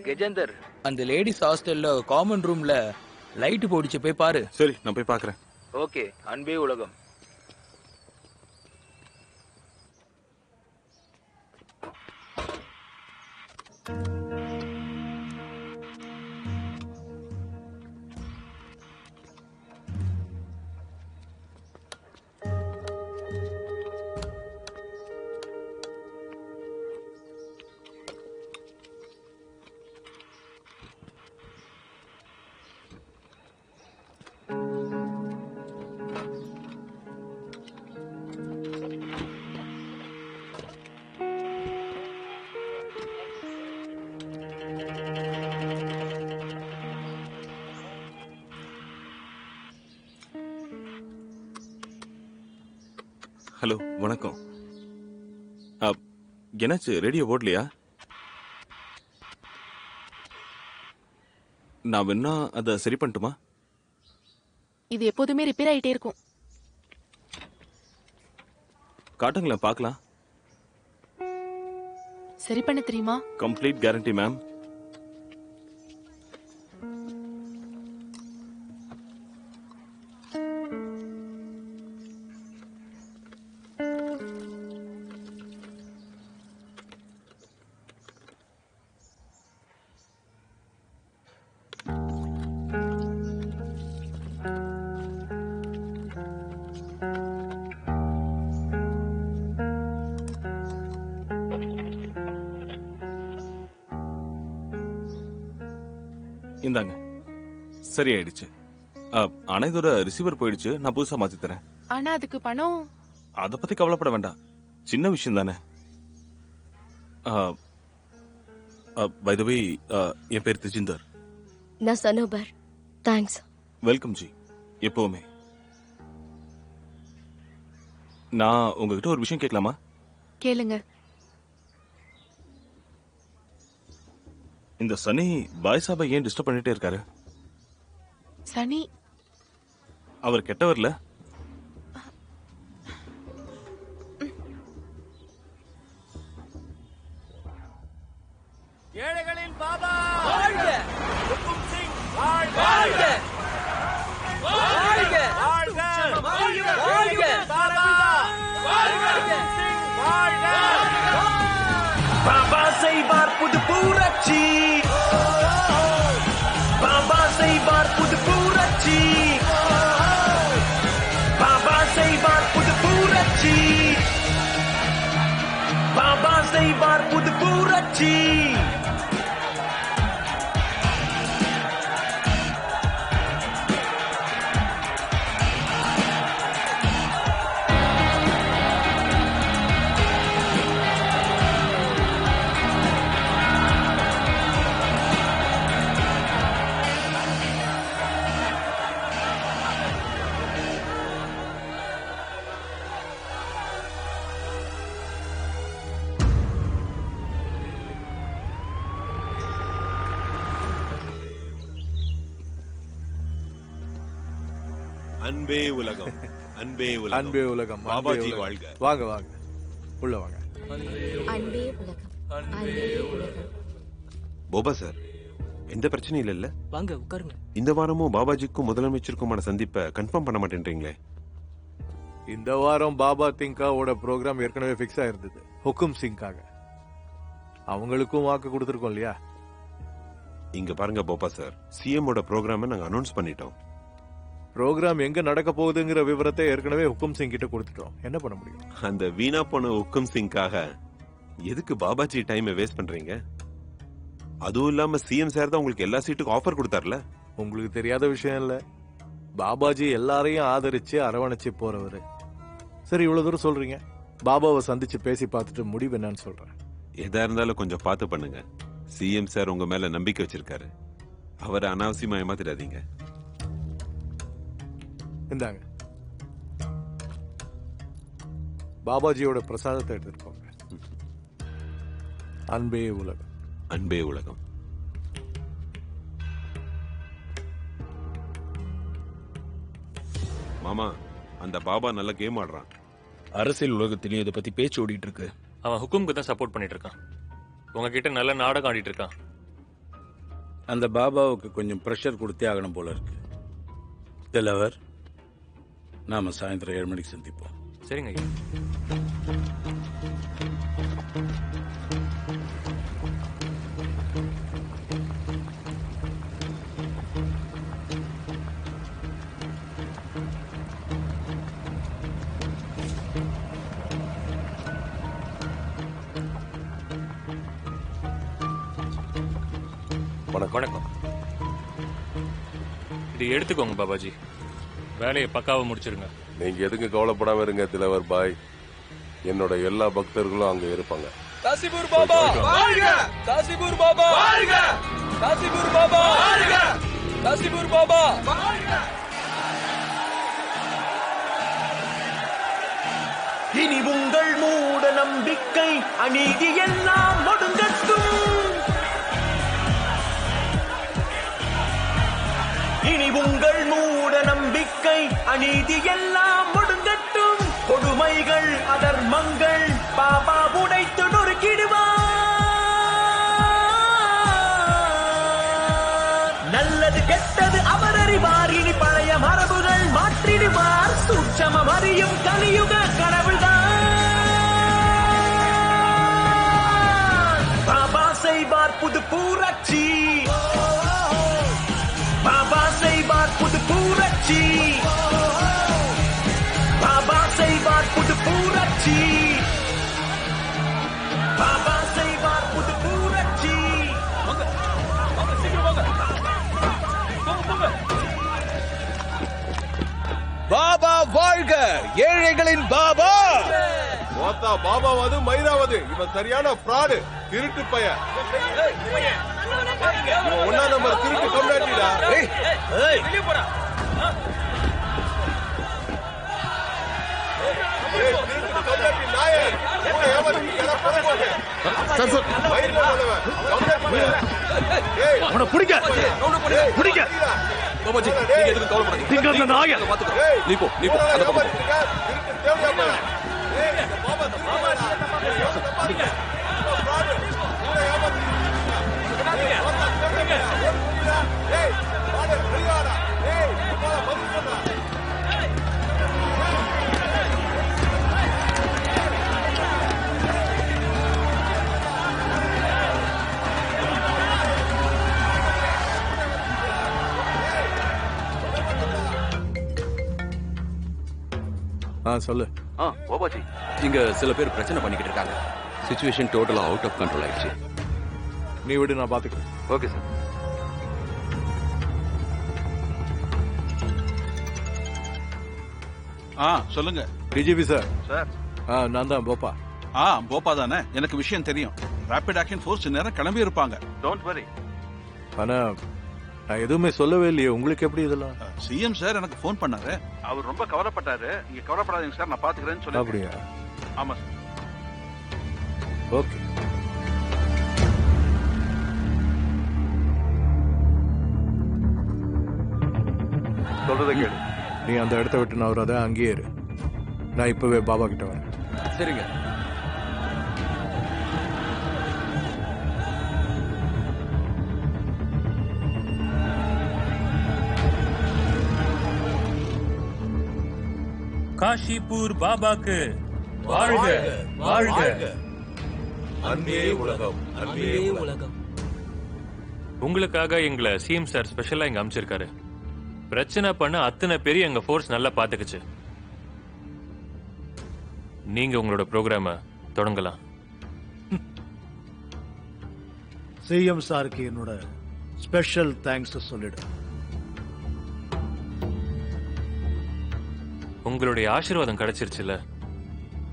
கஜேந்தர், அந்த லேடிஸ் ஹாஸ்டல்ல காமன் ரூம்ல லைட் போடிச்சு, போய் பாரு. சரி, நான் போய் பாக்குறேன். ஓகே. அன்பே உலகம். ஹலோ, வணக்கம். என்னாச்சு, ரேடியோ ஓடலையா? நான் வேணா அதை சரி பண்ணட்டுமா? இது எப்போதுமே ரிப்பேர் ஆயிட்டே இருக்கும். காட்டுங்களேன், பார்க்கலாம். சரி பண்ண தெரியுமா? Complete guarantee ma'am. இந்தாங்க, சரி ஆயிடுச்சு. ஆனா இதோட ரிசீவர் போயிடுச்சு, நான் புதுசா மாத்தி தரேன். ஆனா அதுக்கு பணம். அத பத்தி கவலைப்பட வேண்டாம், சின்ன விஷயம் தானே. பை தி வே, என் பேர் திஜிந்தர். நான் சனோபர். தேங்க்ஸ். வெல்கம் ஜி, எப்பவுமே. நான் உங்ககிட்ட ஒரு விஷயம் கேட்கலாமா? கேளுங்க. இந்த சனி பாய் சாபை ஏன் டிஸ்டர்ப் பண்ணிட்டே இருக்காரு? சனி அவர் கெட்டவர்ல. ஏழைகளின் பாபா வாழ்க! ஹுக்கும் சிங் வாழ்க! வாழ்க! வாழ்க! வாழ்க! வாழ்க! பாபா வாழ்க! ஹுக்கும் சிங் வாழ்க! பாபா செய்வார் புது புரட்சி, பாபா செய்வார் புது புரட்சி, பாபா செய்வார் புது புரட்சி, பாபா செய்வார் புது புரட்சி. அன்பே உலகம், அன்பே உலகம், அன்பே உலகம், பாபாஜி வாழ்க. வாங்க வாங்க, உள்ள வாங்க. அன்பே உலகம், அன்பே உலகம். போபா சார், எந்த பிரச்சனையும் இல்ல? வாங்க உட்காருங்க. இந்த வாரமும் பாபாஜிக்கும் முதலமைச்சருக்குமான சந்திப்பை கன்ஃபார்ம் பண்ண மாட்டேன்றீங்களே? இந்த வாரம் பாபா திங்காவோட ப்ரோக்ராம் ஏற்கனவே ஃபிக்ஸ் ஆயிருந்தது, ஹுக்கும் சிங்காக. அவங்களுக்கும் வாக்கு கொடுத்துருக்கோம் இல்லையா? இங்க பாருங்க போபா சார், சிஎம் ஓட ப்ரோக்ராமை நாங்க அனௌன்ஸ் பண்ணிட்டோம். ப்ரோக்ராம் எங்க நடக்க போகுதுங்கிற விவரத்தை ஏற்கனவே ஹுக்கும் சிங் கிட்ட கொடுத்துட்டோம். என்ன பண்ண முடியும்? அந்த வீணா போன ஹுக்கும் சிங்காக எதுக்கு பாபாஜி டைமை வேஸ்ட் பண்றீங்க? அதுவும் இல்லாம சிஎம் சார் தான் உங்களுக்கு எல்லா சீட்டுக்கும் ஆஃபர் கொடுத்தார்ல. உங்களுக்கு தெரியாத விஷயம் இல்ல, பாபாஜி எல்லாரையும் ஆதரிச்சு அரவணைச்சு போறவரு. சரி, இவ்வளவு தூரம் சொல்றீங்க, பாபாவை சந்திச்சு பேசி பார்த்துட்டு முடிவு என்னன்னு சொல்றேன். எதா இருந்தாலும் கொஞ்சம் பார்த்து பண்ணுங்க. சிஎம் சார் உங்க மேல நம்பிக்கை வச்சிருக்காரு, அவரை அனாவசியமா ஏமாத்திடாதீங்க. இந்தாங்க, பாபாஜியோட பிரசாதத்தை எடுத்துட்டு போங்க. அன்பே உலகம், அன்பே உலகம். மாமா, அந்த பாபா நல்ல கேம் ஆடுறான். அரசியல் உலகத்திலையும் இதை பத்தி பேச்சு ஓடிட்டு இருக்கு. அவன் ஹுக்குமுக்கு தான் சப்போர்ட் பண்ணிட்டு இருக்கான். உங்ககிட்ட நல்ல நாடகம் ஆடிட்டு இருக்கான். அந்த பாபாவுக்கு கொஞ்சம் ப்ரெஷர் கொடுத்தே ஆகணும் போல இருக்கு. திலவர், நாம சாயந்தரம் 7 மணிக்கு சந்திப்போம். சரிங்க ஐயா. வணக்கம். இது எடுத்துக்கோங்க பாபாஜி. வேலையை பக்காவா முடிச்சிருங்க. நீங்க எதுக்கு கவலைப்படாம இருங்க திலவர் பாய். என்னோட எல்லா பக்தர்களும் அங்க இருப்பாங்க. காசிபூர் பாபா வாழ்க! காசிபூர் பாபா வாழ்க! காசிபூர் பாபா வாழ்க! காசிபூர் பாபா வாழ்க! இனி உங்கள் மூட நம்பிக்கை அநீதி எல்லாம் ஒடுங்கட்டும். இனி உங்கள் மூட நம்பிக்கை அநீதி எல்லாம் ஒடுங்கட்டும். கொடுமைகள் அதர்மங்கள் பாபா உடைத்து நொறுக்கிடுவார். நல்லது கெட்டது அவர் அறிவார். இனி பழைய மரபுகள் மாற்றிடுவார். சூட்சமம் அறியும் கலியுக கடவுள்தான். பாபா செய்வார் புது பூராட்சி. பாபா செய்வார் புது பூராட்சி. பாபா செய்வார் புது பூராட்சி. பாபா செய்வார் புது பூராட்சி. பாபா வாழ்க! ஏழைகளின் பாபா! மோத்தா பாபாவது மயிராவது இவன் சரியான ஃப்ராடு, திருட்டு பையன். இவன் 1ஆம் நம்பர் திருட்டு கொண்டாட்டிடா. சொல்லு. பாபாஜி, இங்க சில பேர் பிரச்சனை பண்ணிக்கிட்டு இருக்காங்க. சிச்சுவேஷன் டோட்டலா அவுட் ஆஃப் கண்ட்ரோல் ஆயிடுச்சு. நீ விடு, நான் பாத்துக்கிறேன். Okay sir. சொல்லுங்க டிஜிபி சார். சார். நான் தான் போப்பா. போப்பா தானே. எனக்கு விஷயம் தெரியும். ரேபிட் ஆக்ஷன் ஃபோர்ஸ் நேரம் கிளம்பி இருப்பாங்க. Don't worry. ஆனா நான் எதுவுமே சொல்லவே இல்லையே, உங்களுக்கு எப்படி இதெல்லாம்? சிஎம் சார் எனக்கு ஃபோன் பண்ணாரு. அவர் ரொம்ப கவலைப்பட்டாரு. நீங்க கவலைப்படாதீங்க சார், நான் பாத்துக்கிறேன்னு சொல்லி. அப்படியா? ஆமா சார். ஓகே. சொல்றத கேளு. நீ அந்த இடத்த விட்டு நான் வராத, அங்கேயே இரு. நான் இப்பவே பாபா கிட்ட வரேன். சரிங்க. காஷிபூர் பாபாக்கு வாழ்க! வாழ்க! அன்பே உலகம், அன்பே உலகம். உங்களுக்காக எங்களை சிஎம் சார் ஸ்பெஷலா இங்க அமைச்சிருக்காரு. பிரச்சனை பண்ண அத்தனை பேரும் எங்க ஃபோர்ஸ் நல்லா பாத்துக்குச்சு. நீங்க உங்களோட ப்ரோக்ராம தொடங்கலாம். சிஎம் சாருக்கு என்னோட ஸ்பெஷல் தேங்க்ஸ் சொல்லிடு. உங்களுடைய ஆசீர்வாதம் கிடைச்சிருச்சுல,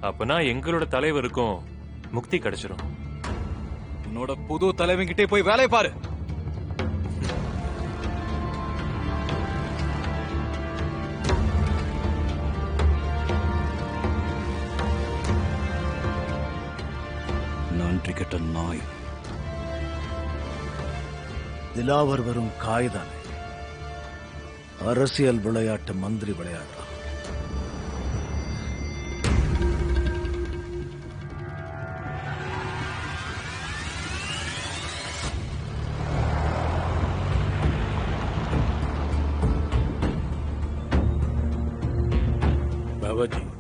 அப்பனா எங்களோட தலைவருக்கும் முக்தி கிடைச்சிரும். என்னோட புது தலைவன்கிட்டே போய் வேலையை பாரு. நன்றி கெட்ட நாய். திலாவர் வரும் காய்தானே, அரசியல் விளையாட்டு மந்திரி விளையாடுறான். பாபாஜி